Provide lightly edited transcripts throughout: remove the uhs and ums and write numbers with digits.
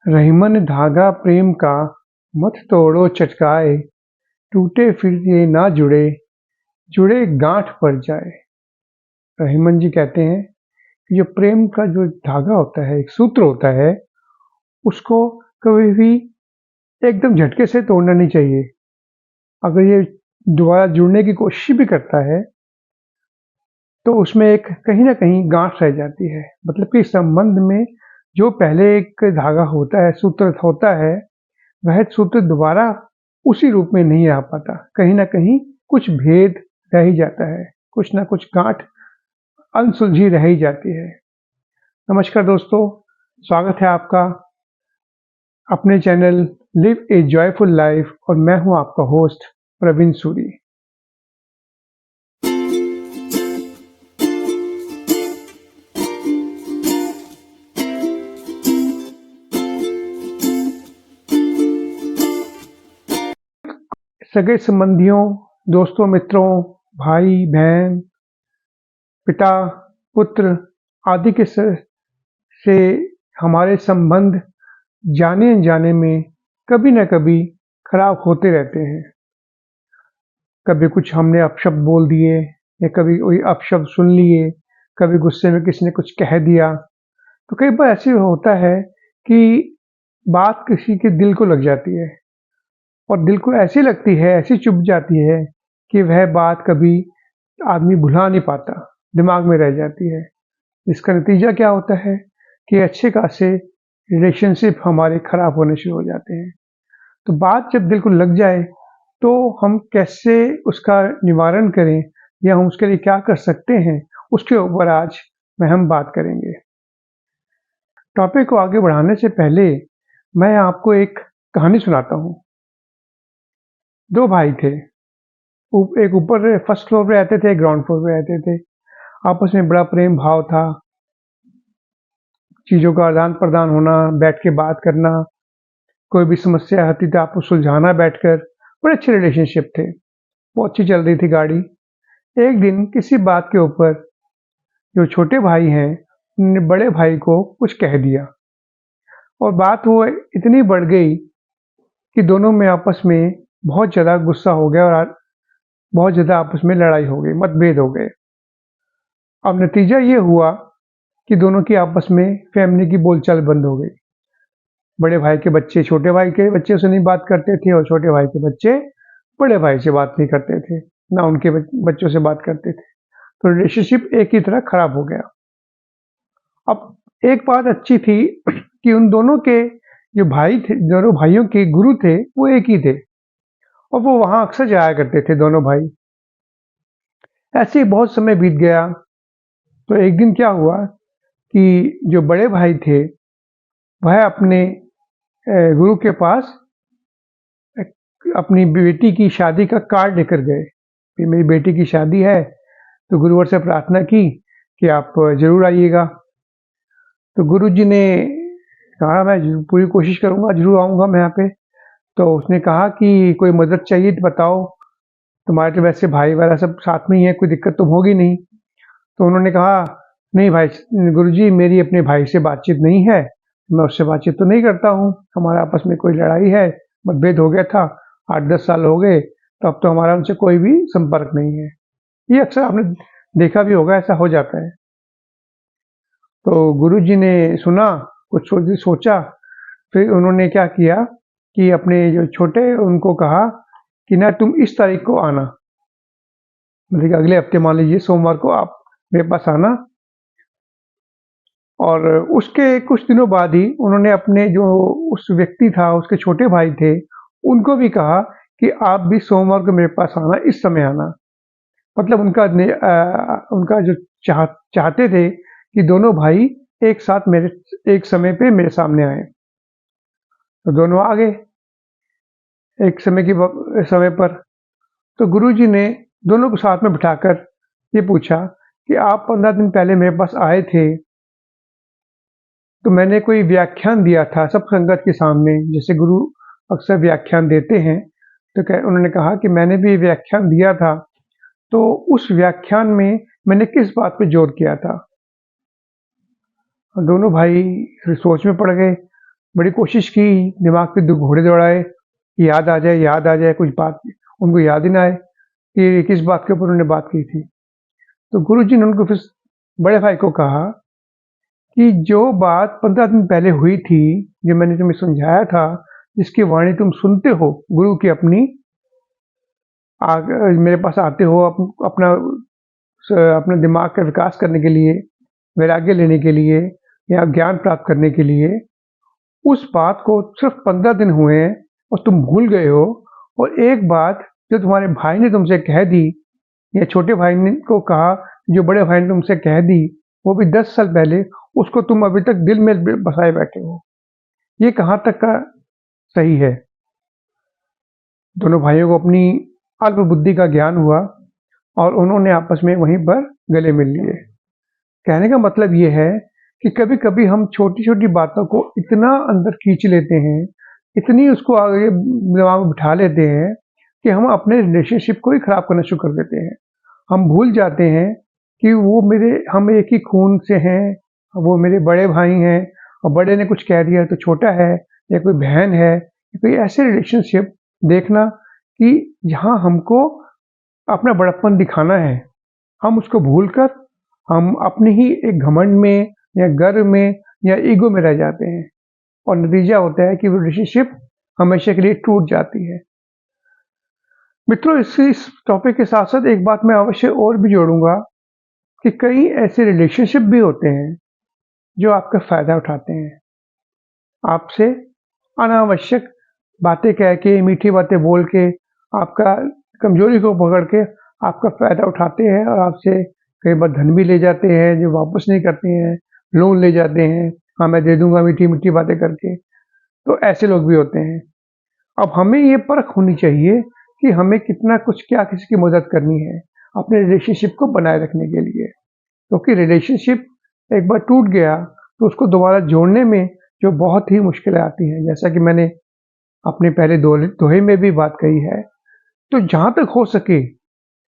रहीमन धागा प्रेम का मत तोड़ो चटकाए, टूटे फिर ये ना जुड़े, जुड़े गांठ पड़ जाए। रहीमन जी कहते हैं कि जो प्रेम का जो धागा होता है, एक सूत्र होता है, उसको कभी भी एकदम झटके से तोड़ना नहीं चाहिए। अगर ये दोबारा जुड़ने की कोशिश भी करता है तो उसमें एक कहीं ना कहीं गांठ रह जाती है। मतलब कि संबंध में जो पहले एक धागा होता है, सूत्र होता है, वह सूत्र दोबारा उसी रूप में नहीं आ पाता। कहीं ना कहीं कुछ भेद रह ही जाता है, कुछ ना कुछ गांठ अनसुलझी रह ही जाती है। नमस्कार दोस्तों, स्वागत है आपका अपने चैनल लिव ए जॉयफुल लाइफ और मैं हूं आपका होस्ट प्रवीण सूरी। सगे संबंधियों, दोस्तों, मित्रों, भाई बहन, पिता पुत्र आदि के से हमारे संबंध जाने अनजाने में कभी न कभी खराब होते रहते हैं। कभी कुछ हमने अपशब्द बोल दिए या कभी कोई अपशब्द सुन लिए, कभी गुस्से में किसी ने कुछ कह दिया। तो कई बार ऐसे होता है कि बात किसी के दिल को लग जाती है और दिल को ऐसी लगती है, ऐसी चुभ जाती है कि वह बात कभी आदमी भुला नहीं पाता, दिमाग में रह जाती है। इसका नतीजा क्या होता है कि अच्छे खासे रिलेशनशिप हमारे खराब होने शुरू हो जाते हैं। तो बात जब दिल को लग जाए तो हम कैसे उसका निवारण करें या हम उसके लिए क्या कर सकते हैं, उसके ऊपर आज हम बात करेंगे। टॉपिक को आगे बढ़ाने से पहले मैं आपको एक कहानी सुनाता हूँ। दो भाई थे, एक ऊपर फर्स्ट फ्लोर पे रहते थे, एक ग्राउंड फ्लोर पे रहते थे। आपस में बड़ा प्रेम भाव था, चीज़ों का आदान प्रदान होना, बैठ के बात करना, कोई भी समस्या आती थी आपको सुलझाना बैठकर, बड़े अच्छे रिलेशनशिप थे। बहुत अच्छी चल रही थी गाड़ी। एक दिन किसी बात के ऊपर जो छोटे भाई हैं उन्होंने बड़े भाई को कुछ कह दिया और बात वो इतनी बढ़ गई कि दोनों में आपस में बहुत ज़्यादा गुस्सा हो गया और बहुत ज़्यादा आपस में लड़ाई हो गई, मतभेद हो गए। अब नतीजा ये हुआ कि दोनों की आपस में फैमिली की बोलचाल बंद हो गई। बड़े भाई के बच्चे छोटे भाई के बच्चे से नहीं बात करते थे और छोटे भाई के बच्चे बड़े भाई से बात नहीं करते थे, ना उनके बच्चों से बात करते थे। तो रिलेशनशिप एक ही तरह खराब हो गया। अब एक बात अच्छी थी कि उन दोनों के जो भाई थे, दोनों भाइयों के गुरु थे, वो एक ही थे और वो वहां अक्सर जाया करते थे दोनों भाई। ऐसे ही बहुत समय बीत गया। तो एक दिन क्या हुआ कि जो बड़े भाई थे वह अपने गुरु के पास अपनी बेटी की शादी का कार्ड लेकर गए कि मेरी बेटी की शादी है, तो गुरुवर से प्रार्थना की कि आप जरूर आइएगा। तो गुरु जी ने कहा मैं पूरी कोशिश करूंगा, जरूर आऊंगा मैं यहाँ पे। तो उसने कहा कि कोई मदद चाहिए तो बताओ, तुम्हारे तो वैसे भाई वाला सब साथ में ही है, कोई दिक्कत तो होगी नहीं। तो उन्होंने कहा नहीं भाई, गुरुजी मेरी अपने भाई से बातचीत नहीं है, मैं उससे बातचीत तो नहीं करता हूँ, हमारा आपस में कोई लड़ाई है, मतभेद हो गया था, 8-10 साल हो गए, तो अब तो हमारा उनसे कोई भी संपर्क नहीं है। ये अक्सर आपने देखा भी होगा, ऐसा हो जाता है। तो गुरुजी ने सुना, कुछ सोचा, फिर उन्होंने क्या किया कि अपने जो छोटे उनको कहा कि ना तुम इस तारीख को आना, मतलब अगले हफ्ते मान लीजिए सोमवार को आप मेरे पास आना। और उसके कुछ दिनों बाद ही उन्होंने अपने जो उस व्यक्ति था, उसके छोटे भाई थे, उनको भी कहा कि आप भी सोमवार को मेरे पास आना, इस समय आना। मतलब उनका जो चाहते थे कि दोनों भाई एक साथ मेरे एक समय पे मेरे सामने आए। तो दोनों आ गए एक समय पर। तो गुरुजी ने दोनों को साथ में बिठाकर ये पूछा कि आप 15 दिन पहले मेरे पास आए थे, तो मैंने कोई व्याख्यान दिया था सब संगत के सामने, जैसे गुरु अक्सर व्याख्यान देते हैं। तो उन्होंने कहा कि मैंने भी व्याख्यान दिया था, तो उस व्याख्यान में मैंने किस बात पे जोर किया था। और दोनों भाई फिर सोच में पड़ गए। बड़ी कोशिश की, दिमाग पे 2 घोड़े दौड़ाए कि याद आ जाए, याद आ जाए कुछ बात। उनको याद ही ना आए कि किस बात के ऊपर उन्होंने बात की थी। तो गुरुजी ने उनको फिर बड़े भाई को कहा कि जो बात 15 दिन पहले हुई थी, जो मैंने तुम्हें समझाया था, जिसकी वाणी तुम सुनते हो गुरु की अपनी, मेरे पास आते हो अपना अपना दिमाग का विकास करने के लिए, वैराग्य लेने के लिए या ज्ञान प्राप्त करने के लिए, उस बात को सिर्फ 15 दिन हुए हैं और तुम भूल गए हो। और एक बात जो तुम्हारे भाई ने तुमसे कह दी या छोटे भाई ने को कहा, जो बड़े भाई ने तुमसे कह दी, वो भी 10 साल पहले, उसको तुम अभी तक दिल में बसाए बैठे हो। ये कहाँ तक का सही है? दोनों भाइयों को अपनी अल्प बुद्धि का ज्ञान हुआ और उन्होंने आपस में वहीं पर गले मिल लिए। कहने का मतलब ये है कि कभी कभी हम छोटी छोटी बातों को इतना अंदर खींच लेते हैं, इतनी उसको आगे दिमाग में बिठा लेते हैं कि हम अपने रिलेशनशिप को ही खराब करना शुरू कर देते हैं। हम भूल जाते हैं कि हम एक ही खून से हैं, वो मेरे बड़े भाई हैं, और बड़े ने कुछ कह दिया तो छोटा है, या कोई बहन है, या कोई ऐसे रिलेशनशिप देखना कि जहाँ हमको अपना बड़प्पन दिखाना है, हम उसको भूलकर हम अपने ही एक घमंड में या गर्व में या ईगो में रह जाते हैं, और नतीजा होता है कि वो रिलेशनशिप हमेशा के लिए टूट जाती है। मित्रों, इस टॉपिक के साथ साथ एक बात मैं अवश्य और भी जोड़ूंगा कि कई ऐसे रिलेशनशिप भी होते हैं जो आपका फायदा उठाते हैं, आपसे अनावश्यक बातें कह के, मीठी बातें बोल के, आपका कमजोरी को पकड़ के आपका फायदा उठाते हैं और आपसे कई बार धन भी ले जाते हैं जो वापस नहीं करते हैं, लोन ले जाते हैं, हाँ मैं दे दूंगा, मीठी मीठी बातें करके। तो ऐसे लोग भी होते हैं। अब हमें ये परख होनी चाहिए कि हमें कितना कुछ क्या किसी की मदद करनी है अपने रिलेशनशिप को बनाए रखने के लिए, क्योंकि रिलेशनशिप एक बार टूट गया तो उसको दोबारा जोड़ने में जो बहुत ही मुश्किलें आती हैं, जैसा कि मैंने अपने पहले दोहे में भी बात कही है। तो जहां तक हो सके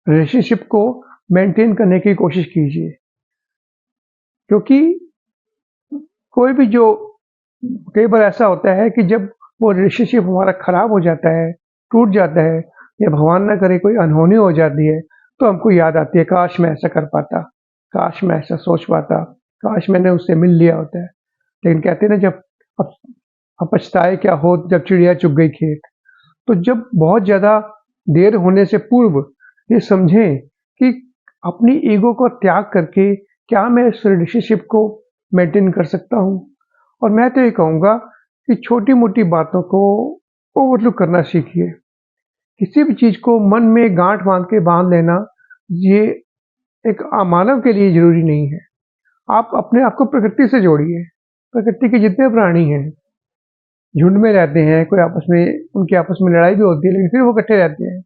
रिलेशनशिप को मेंटेन करने की कोशिश कीजिए, क्योंकि कोई भी जो कई बार ऐसा होता है कि जब वो रिलेशनशिप हमारा खराब हो जाता है, टूट जाता है, या भगवान ना करे कोई अनहोनी हो जाती है, तो हमको याद आती है काश मैं ऐसा कर पाता, काश मैं ऐसा सोच पाता, काश मैंने उससे मिल लिया होता है। लेकिन कहते हैं ना, जब अब पछताए क्या हो जब चिड़िया चुग गई खेत। तो जब बहुत ज्यादा देर होने से पूर्व ये समझें कि अपनी ईगो को त्याग करके क्या मैं इस रिलेशनशिप को मेंटेन कर सकता हूँ। और मैं तो ये कहूँगा कि छोटी मोटी बातों को ओवरलुक करना सीखिए। किसी भी चीज को मन में गांठ बांध लेना, ये एक मानव के लिए जरूरी नहीं है। आप अपने आप को प्रकृति से जोड़िए। प्रकृति के जितने प्राणी हैं झुंड में रहते हैं, कोई आपस में उनकी आपस में लड़ाई भी होती है, लेकिन फिर वो इकट्ठे रहते हैं।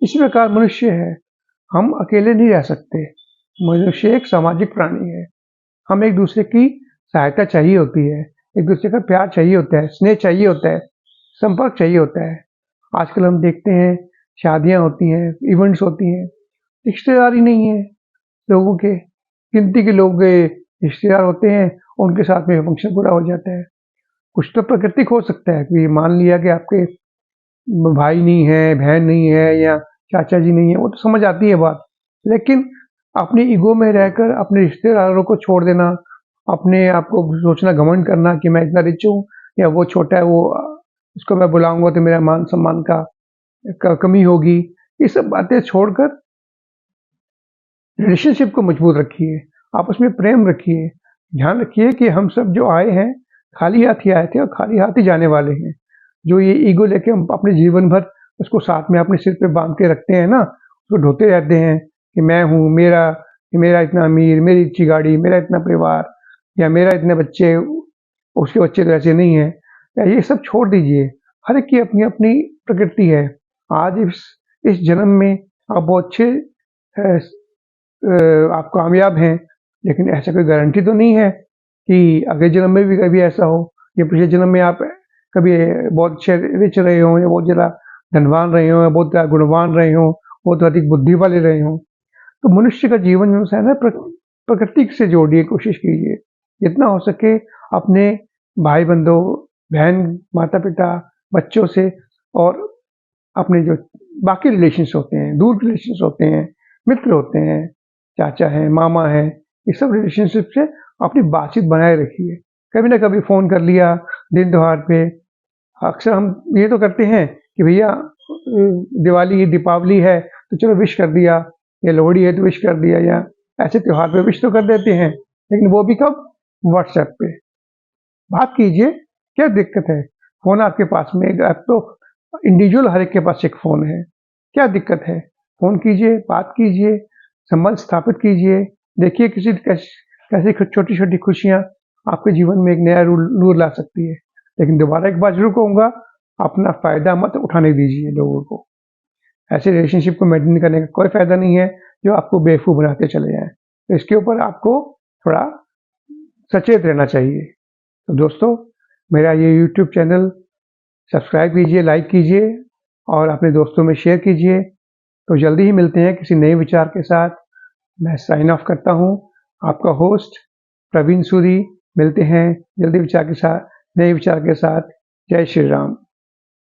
इसी प्रकार मनुष्य है, हम अकेले नहीं रह सकते। मनुष्य एक सामाजिक प्राणी है। हम एक दूसरे की सहायता चाहिए होती है, एक दूसरे का प्यार चाहिए होता है, स्नेह चाहिए होता है, संपर्क चाहिए होता है। आजकल हम देखते हैं शादियां होती हैं, इवेंट्स होती हैं, रिश्तेदारी नहीं है लोगों के, गिनती के लोग रिश्तेदार होते हैं, उनके साथ में फंक्शन पूरा हो जाता है। कुछ तो प्राकृतिक हो सकता है कि मान लिया कि आपके भाई नहीं है, बहन नहीं है, या चाचा जी नहीं है, वो तो समझ आती है बात। लेकिन अपनी ईगो में रहकर अपने रिश्तेदारों को छोड़ देना, अपने आप को सोचना, घमंड करना कि मैं इतना रिच हूँ या वो छोटा है, वो उसको मैं बुलाऊंगा तो मेरा मान सम्मान का कमी होगी, ये सब बातें छोड़कर रिलेशनशिप को मजबूत रखिए, आपस में प्रेम रखिए। ध्यान रखिए कि हम सब जो आए हैं खाली हाथ ही आए थे और खाली हाथ ही जाने वाले हैं। जो ये ईगो लेके हम अपने जीवन भर उसको साथ में अपने सिर पे बांध के रखते हैं ना, उसको ढोते रहते हैं कि मैं हूँ, मेरा इतना अमीर, मेरी अच्छी गाड़ी, मेरा इतना परिवार, या मेरा इतने बच्चे, उसके बच्चे तो ऐसे नहीं है, या ये सब छोड़ दीजिए। हर एक की अपनी अपनी प्रकृति है। आज इस जन्म में आप बहुत अच्छे आप कामयाब हैं, लेकिन ऐसा कोई गारंटी तो नहीं है कि अगले जन्म में भी कभी ऐसा हो, या पिछले जन्म में आप कभी बहुत अच्छे रिच रहे हों, या बहुत ज़्यादा धनवान रहे हों, या बहुत ज़्यादा गुणवान रहे हों, बहुत अधिक बुद्धि वाले रहे हों। तो मनुष्य का जीवन जो है ना, प्रकृति से जोड़िए, कोशिश कीजिए जितना हो सके अपने भाई बंधुओं बहन, माता पिता, बच्चों से और अपने जो बाकी रिलेशंस होते हैं, दूर के रिलेशंस होते हैं, मित्र होते हैं, चाचा हैं, मामा हैं, इस सब रिलेशनशिप से अपनी बातचीत बनाए रखिए। कभी ना कभी फ़ोन कर लिया दिन त्योहार पे। अक्सर हम ये तो करते हैं कि भैया दिवाली, दीपावली है तो चलो विश कर दिया, या लोहड़ी है तो विश कर दिया, या ऐसे त्योहार पे विश तो कर देते हैं, लेकिन वो भी कब? व्हाट्सएप पे। बात कीजिए, क्या दिक्कत है? फ़ोन आपके पास में, अब तो इंडिविजुअल हर एक के पास एक फ़ोन है, क्या दिक्कत है? फ़ोन कीजिए, बात कीजिए, संबंध स्थापित कीजिए, देखिए किसी कैसी छोटी-छोटी खुशियाँ आपके जीवन में एक नया नूर ला सकती है। लेकिन दोबारा एक बात ज़रूर कहूँगा, अपना फ़ायदा मत उठाने दीजिए लोगों को। ऐसे रिलेशनशिप को मेंटेन करने का कोई फ़ायदा नहीं है, जो आपको बेवकूफ़ बनाते चले जाएँ। तो इसके ऊपर आपको थोड़ा सचेत रहना चाहिए। तो दोस्तों, मेरा ये यूट्यूब चैनल सब्सक्राइब कीजिए, लाइक कीजिए और अपने दोस्तों में शेयर कीजिए। तो जल्दी ही मिलते हैं किसी नए विचार के साथ। मैं साइन ऑफ करता हूँ, आपका होस्ट प्रवीण सूरी। मिलते हैं जल्दी विचार के साथ, नए विचार के साथ। जय श्री राम।